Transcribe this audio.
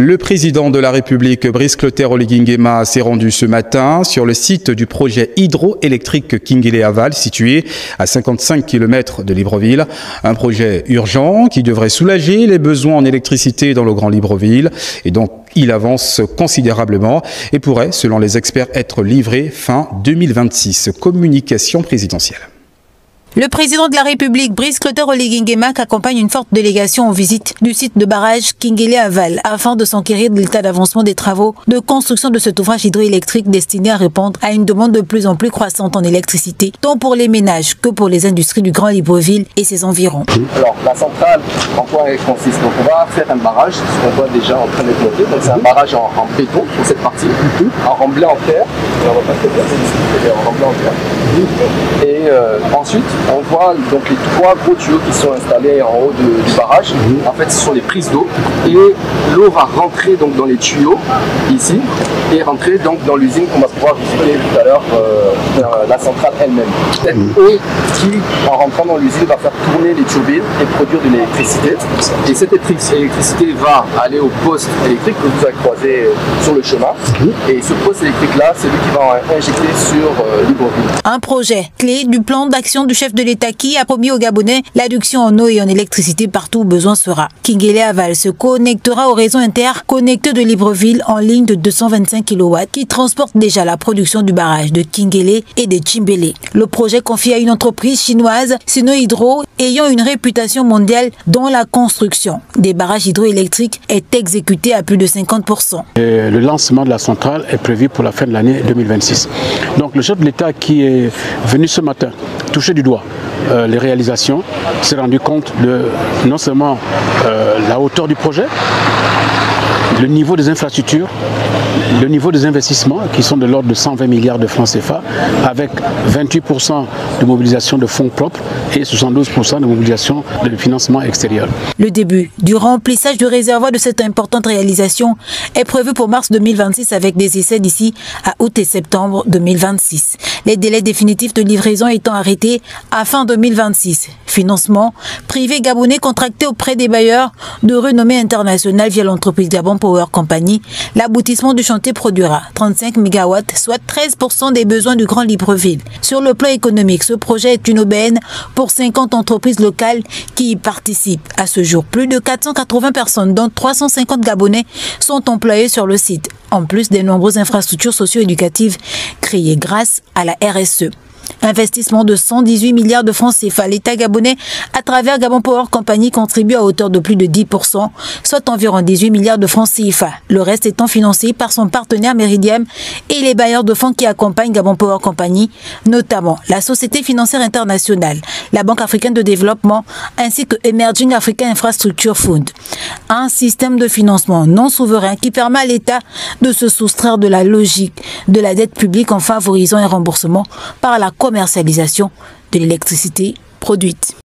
Le président de la République, Brice Clotaire Oligui Nguema, s'est rendu ce matin sur le site du projet hydroélectrique Kinguélé-Aval, situé à 55 km de Libreville. Un projet urgent qui devrait soulager les besoins en électricité dans le Grand Libreville. Et donc, il avance considérablement et pourrait, selon les experts, être livré fin 2026. Communication présidentielle. Le président de la République, Brice Clotaire Oligui Nguema, accompagne une forte délégation en visite du site de barrage Kinguélé-Aval afin de s'enquérir de l'état d'avancement des travaux de construction de cet ouvrage hydroélectrique destiné à répondre à une demande de plus en plus croissante en électricité, tant pour les ménages que pour les industries du Grand Libreville et ses environs. Alors, la centrale, en quoi elle consiste? Donc, on va faire un barrage, ce qu'on voit déjà en train d'être monté. Donc, c'est un barrage en béton pour cette partie, en remblai en terre. Et on va pas très bien, c'est en remblai en terre. Et ensuite, on voit donc les trois gros tuyaux qui sont installés en haut du barrage. En fait, ce sont les prises d'eau. Et l'eau va rentrer donc dans les tuyaux, ici, et rentrer donc dans l'usine qu'on va pouvoir visiter tout à l'heure, la centrale elle-même. Cette eau qui, en rentrant dans l'usine, va faire tourner les turbines et produire de l'électricité. Et cette électricité va aller au poste électrique que vous avez croisé sur le chemin. Et ce poste électrique-là, c'est lui qui va injecter sur Libreville. Un projet clé du plan d'action du chef de l'État qui a promis aux Gabonais l'adduction en eau et en électricité partout où besoin sera. Kinguélé-Aval se connectera au réseau interconnecté de Libreville en ligne de 225 kW qui transporte déjà la production du barrage de Kinguélé et de Chimbélé. Le projet confié à une entreprise chinoise, Sino Hydro, ayant une réputation mondiale dans la construction des barrages hydroélectriques, est exécuté à plus de 50%. Le lancement de la centrale est prévu pour la fin de l'année 2026. Donc le chef de l'État qui est venu ce matin toucher du doigt les réalisations, s'est rendu compte de non seulement la hauteur du projet, le niveau des infrastructures, le niveau des investissements qui sont de l'ordre de 120 milliards de francs CFA avec 28% de mobilisation de fonds propres et 72% de mobilisation de financement extérieur. Le début du remplissage du réservoir de cette importante réalisation est prévu pour mars 2026 avec des essais d'ici à août et septembre 2026. Les délais définitifs de livraison étant arrêtés à fin 2026. Financement privé gabonais contracté auprès des bailleurs de renommée internationale via l'entreprise Gabon Power Company. L'aboutissement du chantier produira 35 MW, soit 13% des besoins du Grand Libreville. Sur le plan économique, ce projet est une aubaine pour 50 entreprises locales qui y participent. À ce jour, plus de 480 personnes, dont 350 Gabonais, sont employées sur le site, en plus des nombreuses infrastructures socio-éducatives créées grâce à la RSE. Investissement de 118 milliards de francs CFA. L'État gabonais, à travers Gabon Power Company, contribue à hauteur de plus de 10%, soit environ 18 milliards de francs CFA. Le reste étant financé par son partenaire Meridiam et les bailleurs de fonds qui accompagnent Gabon Power Company, notamment la Société financière internationale, la Banque africaine de développement, ainsi que Emerging Africa Infrastructure Fund. Un système de financement non souverain qui permet à l'État de se soustraire de la logique de la dette publique en favorisant un remboursement par la commercialisation de l'électricité produite.